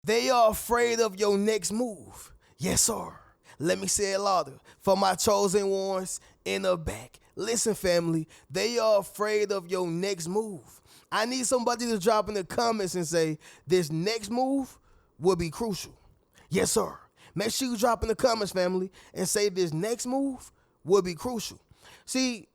They are afraid of your next move. Yes, sir. Let me say it louder for my chosen ones in the back. Listen, family, they are afraid of your next move. I need somebody to drop in the comments and say, this next move will be crucial. Yes, sir. Make sure you drop in the comments, family, and say this next move will be crucial. See,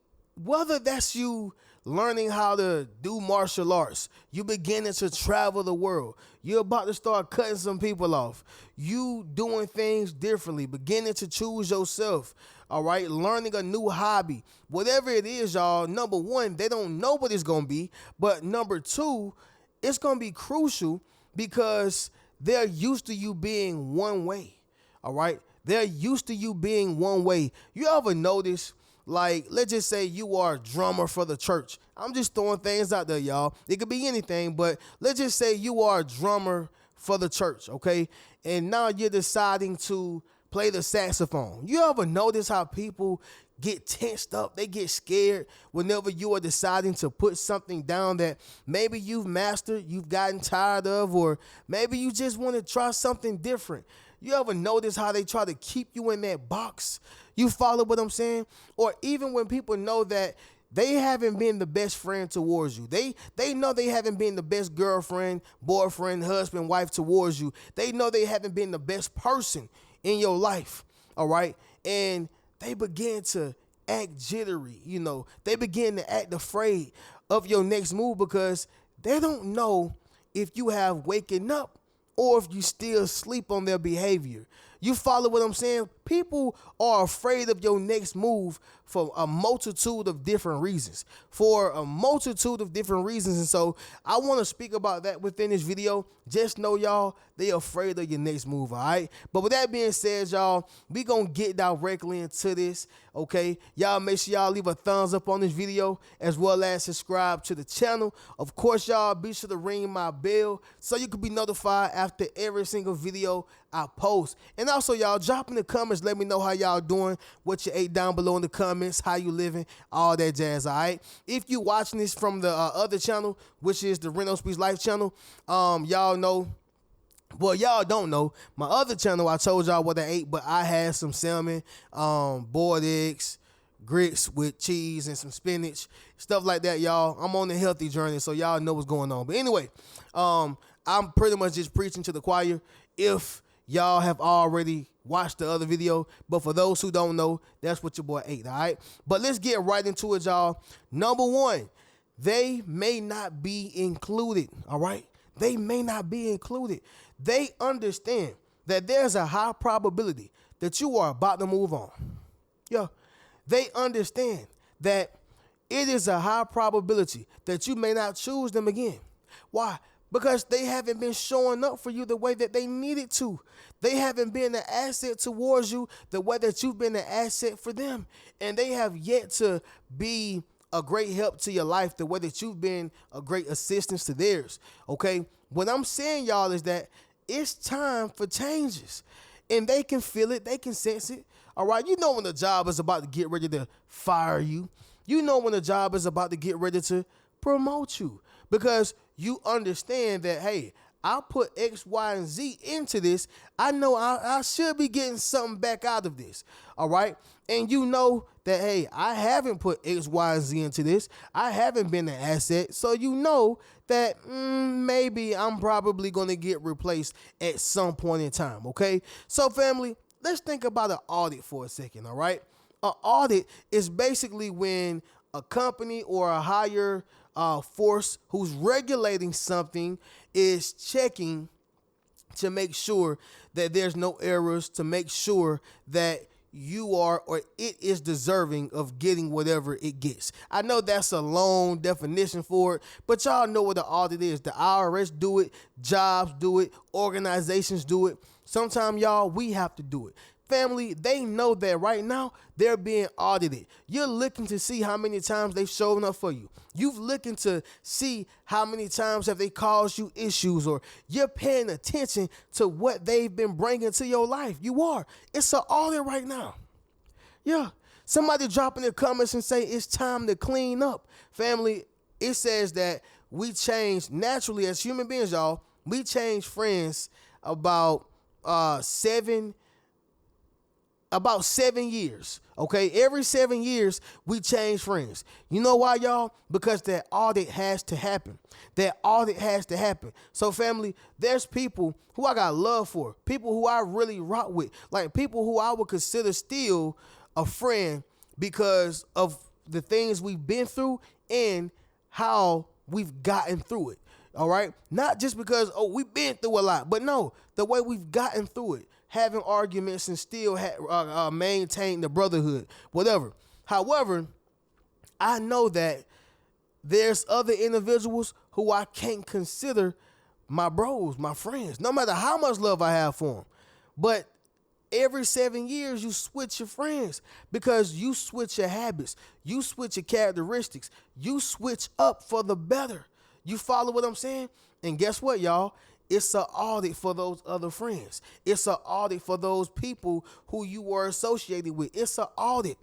whether that's you learning how to do martial arts, you beginning to travel the world, you're about to start cutting some people off, you doing things differently, beginning to choose yourself, all right, learning a new hobby, whatever it is, y'all, number one, they don't know what it's going to be, but number two, it's going to be crucial because they're used to you being one way, all right? They're used to you being one way. You ever notice, like, let's just say you are a drummer for the church. I'm just throwing things out there, y'all. It could be anything, but let's just say you are a drummer for the church, okay? And now you're deciding to play the saxophone. You ever notice how people get tensed up? They get scared whenever you are deciding to put something down that maybe you've mastered, you've gotten tired of, or maybe you just want to try something different. You ever notice how they try to keep you in that box? You follow what I'm saying? Or even when people know that they haven't been the best friend towards you. They know they haven't been the best girlfriend, boyfriend, husband, wife towards you. They know they haven't been the best person in your life, all right? And they begin to act jittery, you know. They begin to act afraid of your next move because they don't know if you have waken up or if you still sleep on their behavior. You follow what I'm saying? People are afraid of your next move for a multitude of different reasons. And so I want to speak about that within this video. Just know, y'all, they afraid of your next move, all right? But with that being said, y'all, we going to get directly into this, okay? Y'all make sure y'all leave a thumbs up on this video as well as subscribe to the channel. Of course, y'all, be sure to ring my bell so you can be notified after every single video I post. And also, y'all, drop in the comments. Let me know how y'all doing, what you ate down below in the comments, how you living, all that jazz, all right? If you watching this from the other channel, which is the Reno Speaks Life channel, y'all know, well, y'all don't know, my other channel, I told y'all what I ate, but I had some salmon, boiled eggs, grits with cheese and some spinach, stuff like that, y'all. I'm on a healthy journey, so y'all know what's going on. But anyway, I'm pretty much just preaching to the choir. If y'all have already watched the other video, but for those who don't know, that's what your boy ate, all right? But let's get right into it, y'all. Number one, they may not be included, all right? They may not be included. They understand that there's a high probability that you are about to move on. Yeah, they understand that it is a high probability that you may not choose them again. Why? Because they haven't been showing up for you the way that they needed to. They haven't been an asset towards you the way that you've been an asset for them. And they have yet to be a great help to your life the way that you've been a great assistance to theirs, okay? What I'm saying, y'all, is that it's time for changes. And they can feel it. They can sense it, all right? You know when the job is about to get ready to fire you. You know when the job is about to get ready to promote you because you understand that, hey, I put X, Y, and Z into this. I know I should be getting something back out of this, all right? And you know that, hey, I haven't put X, Y, and Z into this. I haven't been an asset. So you know that maybe I'm probably going to get replaced at some point in time, okay? So, family, let's think about an audit for a second, all right? An audit is basically when a company or a higher force who's regulating something is checking to make sure that there's no errors, to make sure that you are or it is deserving of getting whatever it gets. I know that's a long definition for it, but y'all know what the audit is. The IRS do it, jobs do it, organizations do it. Sometimes, y'all, we have to do it. Family, they know that right now they're being audited. You're looking to see how many times they've shown up for you. You've looking to see how many times have they caused you issues, or you're paying attention to what they've been bringing to your life. You are. It's an audit right now. Yeah. Somebody drop in the comments and say it's time to clean up. Family, it says that we change naturally as human beings, y'all. We change friends about uh 7 about 7 years. Okay, every 7 years we change friends. You know why, y'all? Because that audit has to happen. That audit has to happen. So, family, there's people who I got love for, people who I really rock with, like people who I would consider still a friend because of the things we've been through and how we've gotten through it. All right, not just because we've been through a lot, but no, the way we've gotten through it, having arguments and still maintain the brotherhood, whatever. However, I know that there's other individuals who I can't consider my bros, my friends, no matter how much love I have for them. But every 7 years, you switch your friends because you switch your habits, you switch your characteristics, you switch up for the better. You follow what I'm saying? And guess what, y'all? It's an audit for those other friends. It's an audit for those people who you were associated with. It's an audit.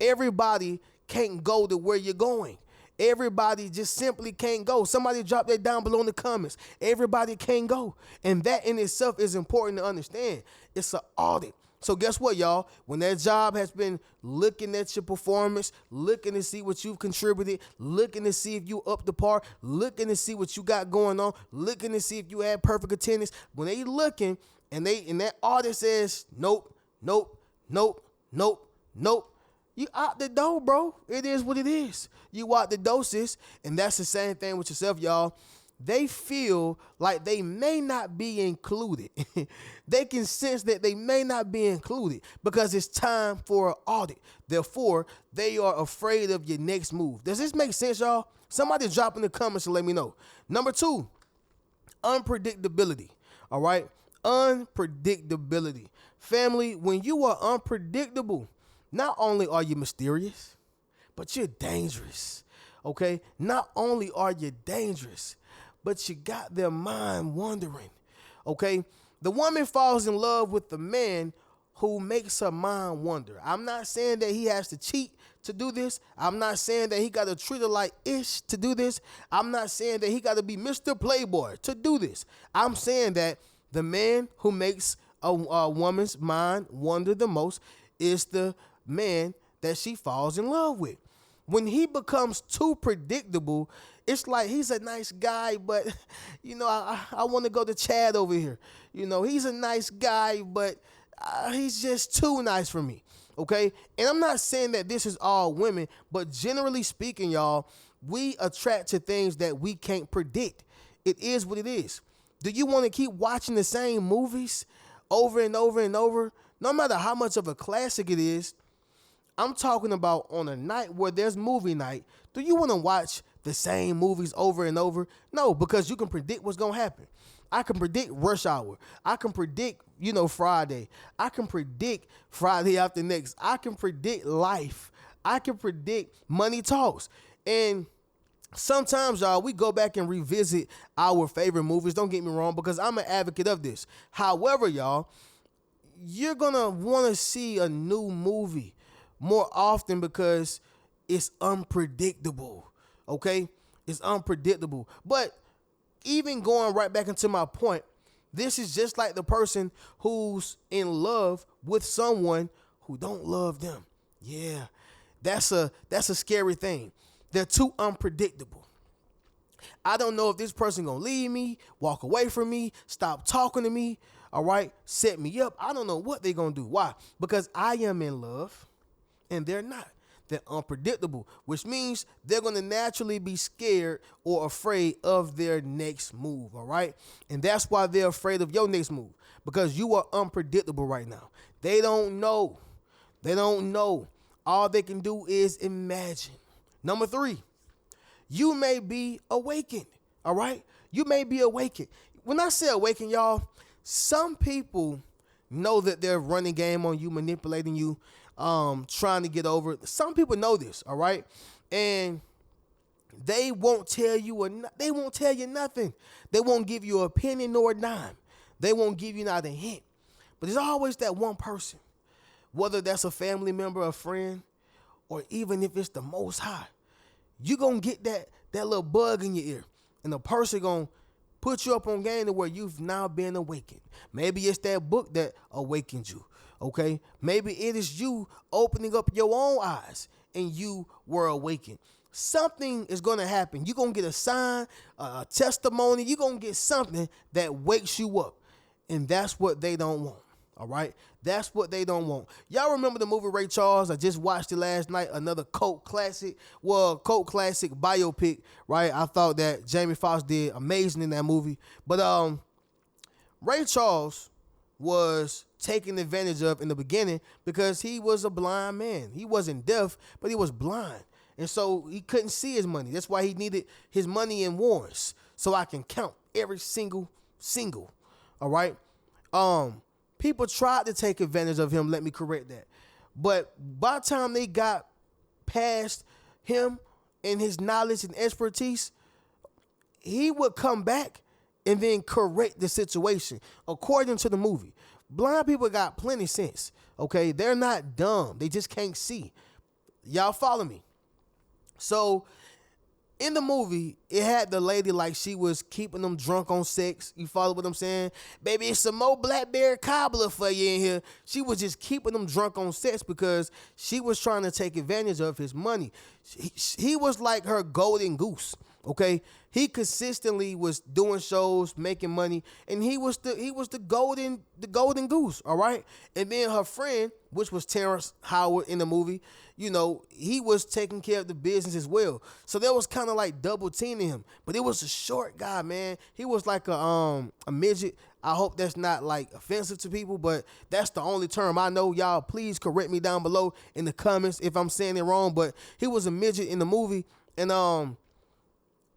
Everybody can't go to where you're going. Everybody just simply can't go. Somebody drop that down below in the comments. Everybody can't go. And that in itself is important to understand. It's an audit. So guess what, y'all? When that job has been looking at your performance, looking to see what you've contributed, looking to see if you up to par, looking to see what you got going on, looking to see if you had perfect attendance, when they looking and that audit says nope, nope, nope, nope, nope, you out the door, bro. It is what it is. You out the door, sis. And that's the same thing with yourself, y'all. They feel like they may not be included. They can sense that they may not be included because it's time for an audit. Therefore, they are afraid of your next move. Does this make sense, y'all? Somebody drop in the comments and let me know. Number 2, unpredictability. All right? Unpredictability. Family, when you are unpredictable, not only are you mysterious, but you're dangerous. Okay? Not only are you dangerous, but you got their mind wandering. Okay? The woman falls in love with the man who makes her mind wander. I'm not saying that he has to cheat to do this. I'm not saying that he got to treat her like ish to do this. I'm not saying that he got to be Mr. Playboy to do this. I'm saying that the man who makes a woman's mind wander the most is the man that she falls in love with. When he becomes too predictable, it's like he's a nice guy, but, I want to go to Chad over here. He's a nice guy, but he's just too nice for me, okay? And I'm not saying that this is all women, but generally speaking, y'all, we attract to things that we can't predict. It is what it is. Do you want to keep watching the same movies over and over and over, no matter how much of a classic it is? I'm talking about on a night where there's movie night. Do you want to watch the same movies over and over? No, because you can predict what's going to happen. I can predict Rush Hour. I can predict, Friday. I can predict Friday After Next. I can predict life. I can predict Money Talks. And sometimes, y'all, we go back and revisit our favorite movies. Don't get me wrong, because I'm an advocate of this. However, y'all, you're going to want to see a new movie more often because it's unpredictable, okay? It's unpredictable. But even going right back into my point, this is just like the person who's in love with someone who don't love them. Yeah, that's a scary thing. They're too unpredictable. I don't know if this person gonna leave me, walk away from me, stop talking to me, all right, set me up. I don't know what they're gonna do. Why? Because I am in love and they're not. They're unpredictable, which means they're going to naturally be scared or afraid of their next move, all right? And that's why they're afraid of your next move, because you are unpredictable right now. They don't know. They don't know. All they can do is imagine. Number 3, you may be awakened, all right? You may be awakened. When I say awakened, y'all, some people know that they're running game on you, manipulating you, trying to get over it. Some people know this, all right? And they won't tell you they won't tell you nothing. They won't give you a penny nor a dime. They won't give you not a hint. But there's always that one person, whether that's a family member, a friend, or even if it's the Most High. You're going to get that little bug in your ear. And the person going to put you up on game to where you've now been awakened. Maybe it's that book that awakened you. Okay, maybe it is you opening up your own eyes and you were awakened. Something is going to happen. You're going to get a sign, a testimony. You're going to get something that wakes you up. And that's what they don't want. All right? That's what they don't want. Y'all remember the movie Ray Charles? I just watched it last night. Another cult classic. Well, cult classic biopic, right? I thought that Jamie Foxx did amazing in that movie. But Ray Charles was taken advantage of in the beginning because he was a blind man. He wasn't deaf, but he was blind. And so he couldn't see his money. That's why he needed his money in warrants so I can count every single. All right? People tried to take advantage of him, let me correct that. But by the time they got past him and his knowledge and expertise, he would come back and then correct the situation. According to the movie, blind people got plenty of sense, okay? They're not dumb. They just can't see. Y'all follow me? So in the movie, it had the lady like she was keeping them drunk on sex. You follow what I'm saying? Baby, it's some more blackberry cobbler for you in here. She was just keeping them drunk on sex because she was trying to take advantage of his money. He was like her golden goose, okay? He consistently was doing shows, making money, and he was the golden goose, all right? And then her friend, which was Terrence Howard in the movie, you know, he was taking care of the business as well. So there was kind of like double teaming him. But it was a short guy, man. He was like a midget. I hope that's not like offensive to people, but that's the only term I know. Y'all, please correct me down below in the comments if I'm saying it wrong. But he was a midget in the movie, and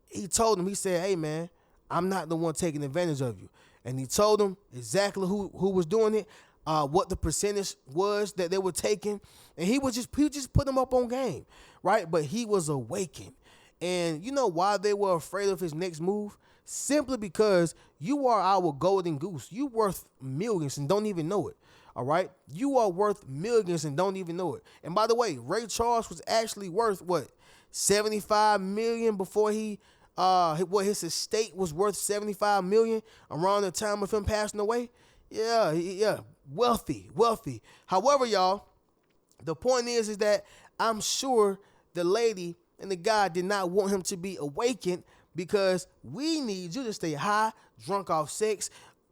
he told him, he said, "Hey, man, I'm not the one taking advantage of you." And he told him exactly who was doing it, what the percentage was that they were taking. And he just put him up on game, right? But he was awakened. And you know why they were afraid of his next move? Simply because you are our golden goose. You worth millions and don't even know it, all right? You are worth millions and don't even know it. And by the way, Ray Charles was actually worth, what, $75 million before his estate was worth $75 million around the time of him passing away? Yeah, wealthy. However, y'all, the point is that I'm sure the lady and the guy did not want him to be awakened because we need you to stay high, drunk off sex,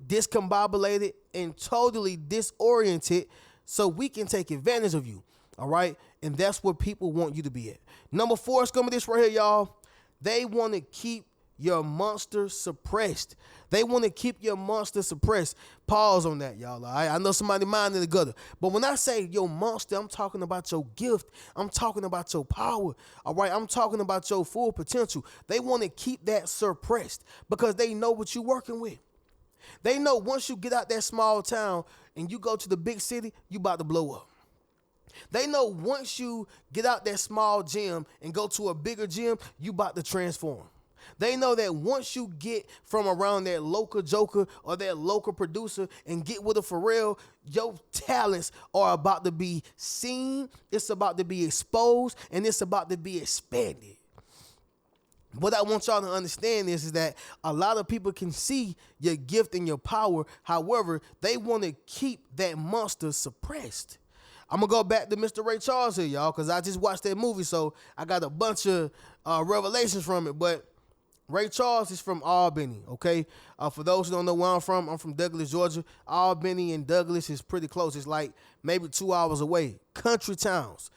discombobulated, and totally disoriented so we can take advantage of you, all right? And that's where people want you to be at. Number 4 is going to be this right here, y'all. They want to keep your monster suppressed. They want to keep your monster suppressed. Pause on that, y'all. All right? I know somebody mind in the gutter. But when I say your monster, I'm talking about your gift. I'm talking about your power. All right? I'm talking about your full potential. They want to keep that suppressed because they know what you're working with. They know once you get out that small town and you go to the big city, you about to blow up. They know once you get out that small gym and go to a bigger gym, you about to transform. They know that once you get from around that local joker or that local producer and get with a for real, your talents are about to be seen, it's about to be exposed, and it's about to be expanded. What I want y'all to understand is that a lot of people can see your gift and your power. However, they want to keep that monster suppressed. I'm going to go back to Mr. Ray Charles here, y'all, because I just watched that movie, so I got a bunch of revelations from it. But Ray Charles is from Albany, okay? For those who don't know where I'm from Douglas, Georgia. Albany and Douglas is pretty close. It's like maybe 2 hours away. Country towns,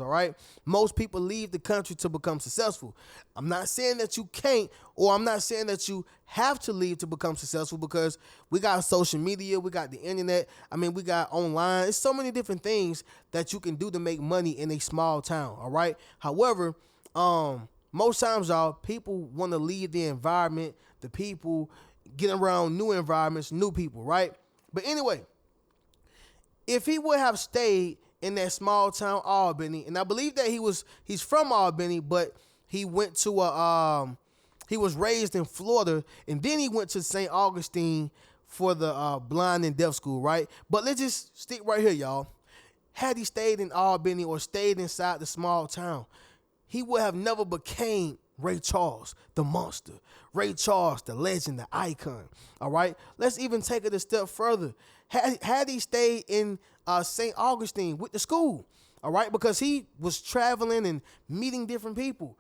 all right? Most people leave the country to become successful. I'm not saying that you can't, or I'm not saying that you have to leave to become successful, because we got social media, we got the internet, we got online. It's so many different things that you can do to make money in a small town, all right? However, most times, y'all, people want to leave the environment, the people, get around new environments, new people, right? But anyway, if he would have stayed in that small town Albany, and I believe that he's from Albany, but he went to he was raised in Florida, and then he went to St. Augustine for the blind and deaf school, right? But let's just stick right here, y'all. Had he stayed in Albany or stayed inside the small town, he would have never became Ray Charles, the monster. Ray Charles, the legend, the icon. All right. Let's even take it a step further. Had he stayed in St. Augustine with the school, all right, because he was traveling and meeting different people.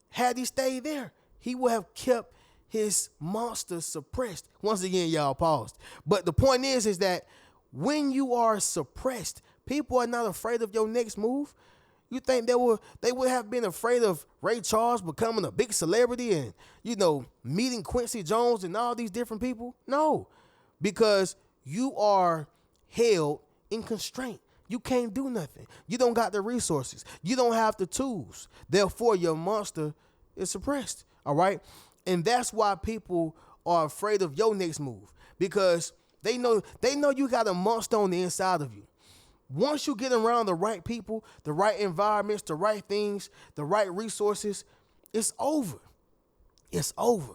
Had he stayed there, he would have kept his monster suppressed. Once again, y'all paused. But the point is that when you are suppressed, people are not afraid of your next move. You think they would have been afraid of Ray Charles becoming a big celebrity and, meeting Quincy Jones and all these different people? No, because you are held in constraint. You can't do nothing. You don't got the resources. You don't have the tools. Therefore, your monster is suppressed. All right. And that's why people are afraid of your next move, because they know you got a monster on the inside of you. Once you get around the right people, the right environments, the right things, the right resources, it's over. It's over.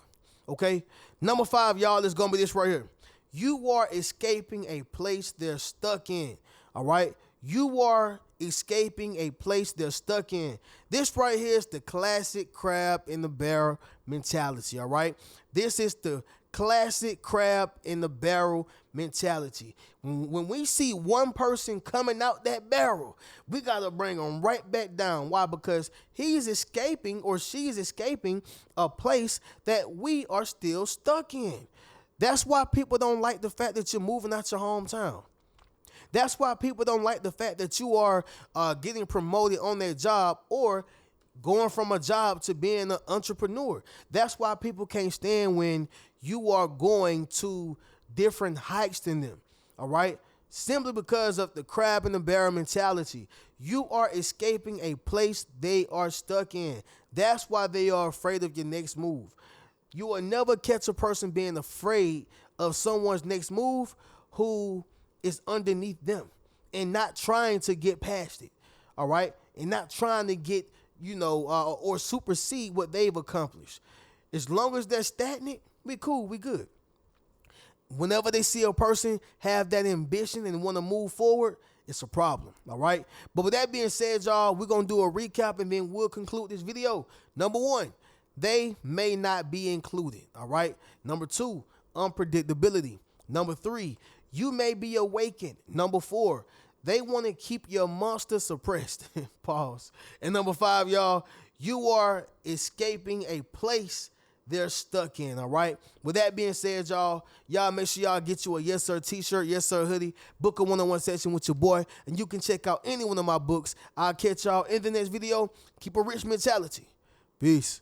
Okay. Number 5, y'all, is going to be this right here. You are escaping a place they're stuck in. All right. You are escaping a place they're stuck in. This right here is the classic crab in the barrel mentality. All right. This is the classic crab in the barrel mentality. When we see one person coming out that barrel, we got to bring them right back down. Why? Because he's escaping or she's escaping a place that we are still stuck in. That's why people don't like the fact that you're moving out your hometown. That's why people don't like the fact that you are getting promoted on their job or going from a job to being an entrepreneur. That's why people can't stand when you are going to different heights than them. All right. Simply because of the crab in the barrel mentality. You are escaping a place they are stuck in. That's why they are afraid of your next move. You will never catch a person being afraid of someone's next move who is underneath them and not trying to get past it. All right. And not trying to get, or supersede what they've accomplished. As long as they're stagnant, we cool, we good. Whenever they see a person have that ambition and want to move forward, it's a problem. All right. But with that being said, y'all, we're going to do a recap and then we'll conclude this video. Number 1, they may not be included. All right. Number 2, unpredictability. Number 3, you may be awakened. Number 4, they want to keep your monster suppressed. Pause. And number 5, y'all, you are escaping a place they're stuck in. All right. With that being said, y'all make sure y'all get you a Yes Sir t-shirt, Yes Sir hoodie, book a one-on-one session with your boy, and you can check out any one of my books. I'll catch y'all in the next video. Keep a rich mentality. Peace.